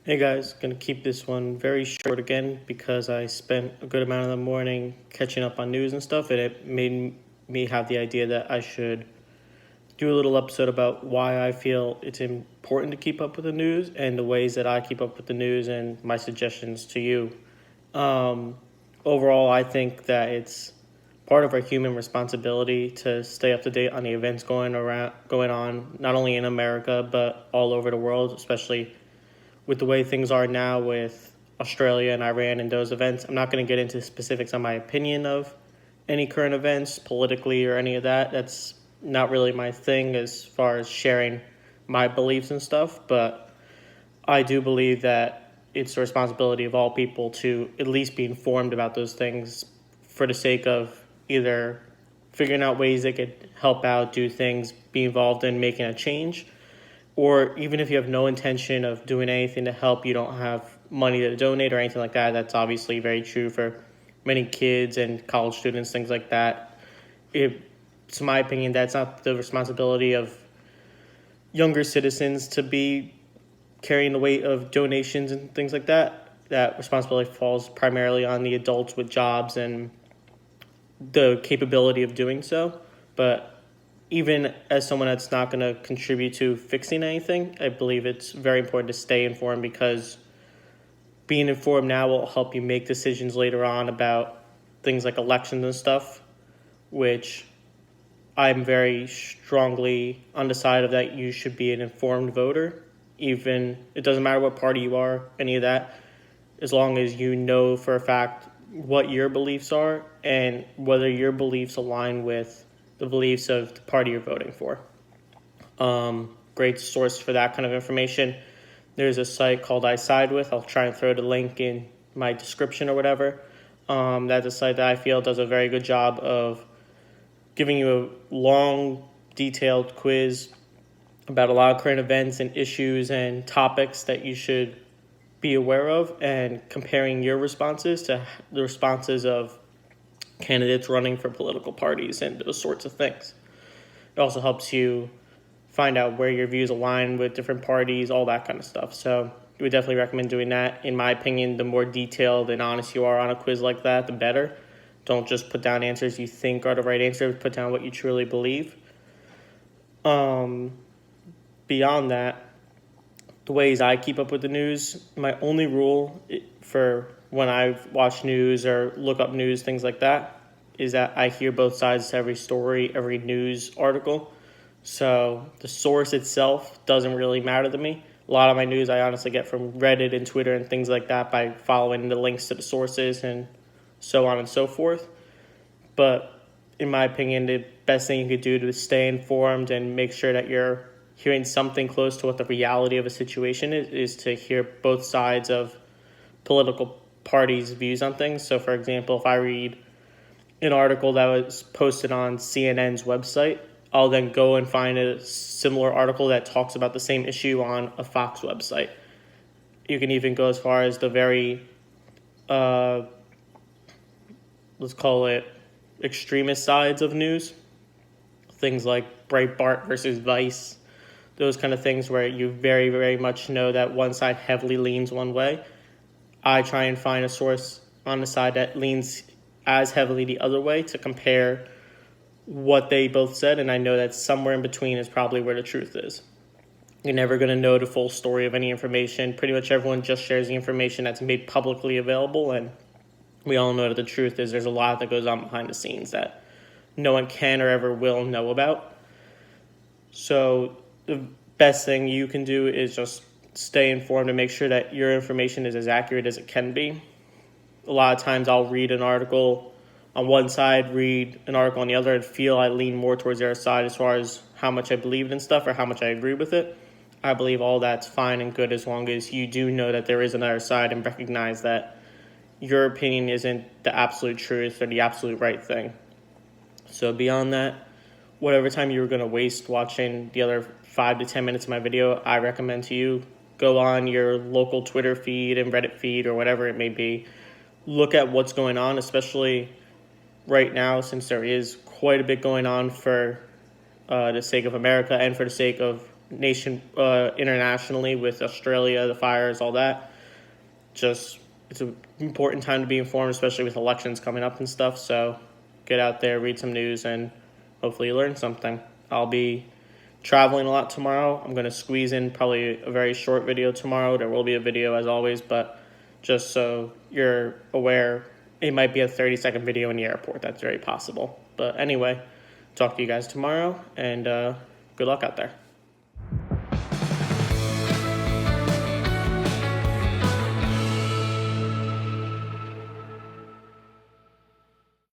Hey guys, gonna keep this one very short again because I spent a good amount of the morning catching up on news and stuff, and it made me have the idea that I should do a little episode about why I feel it's important to keep up with the news and the ways that I keep up with the news and my suggestions to you. Um, Overall, I think that it's part of our human responsibility to stay up to date on the events going on, not only in America but all over the world, especially with the way things are now with Australia and Iran and those events. I'm not going to get into specifics on my opinion of any current events politically or any of that. That's not really my thing as far as sharing my beliefs and stuff, but I do believe that it's the responsibility of all people to at least be informed about those things for the sake of either figuring out ways they could help out, do things, be involved in making a change, or even if you have no intention of doing anything to help, you don't have money to donate or anything like that. That's obviously very true for many kids and college students, things like that. It's my opinion that's not the responsibility of younger citizens to be carrying the weight of donations and things like that. That responsibility falls primarily on the adults with jobs and the capability of doing so. But even as someone that's not going to contribute to fixing anything, I believe it's very important to stay informed because being informed now will help you make decisions later on about things like elections and stuff, which I'm very strongly on the side of that you should be an informed voter. Even it doesn't matter what party you are, any of that, as long as you know for a fact what your beliefs are and whether your beliefs align with the beliefs of the party you're voting for. Great source for that kind of information. There's a site called I Side With. I'll try and throw the link in my description or whatever. That's a site that I feel does a very good job of giving you a long, detailed quiz about a lot of current events and issues and topics that you should be aware of and comparing your responses to the responses of candidates running for political parties and those sorts of things. It also helps you find out where your views align with different parties, all that kind of stuff. So we would definitely recommend doing that. In my opinion, the more detailed and honest you are on a quiz like that, the better. Don't just put down answers you think are the right answer. Put down what you truly believe. Beyond that, the ways I keep up with the news, my only rule for when I watch news or look up news, things like that, is that I hear both sides to every story, every news article. So the source itself doesn't really matter to me. A lot of my news I honestly get from Reddit and Twitter and things like that by following the links to the sources and so on and so forth. But in my opinion, the best thing you could do to stay informed and make sure that you're hearing something close to what the reality of a situation is to hear both sides of political parties' views on things. So, for example, if I read an article that was posted on CNN's website, I'll then go and find a similar article that talks about the same issue on a Fox website. You can even go as far as the very, let's call it, extremist sides of news. Things like Breitbart versus Vice, those kind of things where you very, very much know that one side heavily leans one way. I try and find a source on the side that leans as heavily the other way to compare what they both said, and I know that somewhere in between is probably where the truth is. You're never going to know the full story of any information. Pretty much everyone just shares the information that's made publicly available, and we all know that the truth is there's a lot that goes on behind the scenes that no one can or ever will know about. So the best thing you can do is just stay informed and make sure that your information is as accurate as it can be. A lot of times I'll read an article on one side, read an article on the other, and feel I lean more towards their side as far as how much I believe in stuff or how much I agree with it. I believe all that's fine and good as long as you do know that there is another side and recognize that your opinion isn't the absolute truth or the absolute right thing. So beyond that, whatever time you're going to waste watching the other 5 to 10 minutes of my video, I recommend to you go on your local Twitter feed and Reddit feed or whatever it may be. Look at what's going on, especially right now since there is quite a bit going on for the sake of America and for the sake of internationally with Australia, the fires, all that. Just it's an important time to be informed, especially with elections coming up and stuff. So get out there, read some news, and hopefully you learn something. I'll be traveling a lot tomorrow. I'm going to squeeze in probably a very short video tomorrow. There will be a video as always, but just so you're aware, it might be a 30-second video in the airport. That's very possible. But anyway, talk to you guys tomorrow, and good luck out there.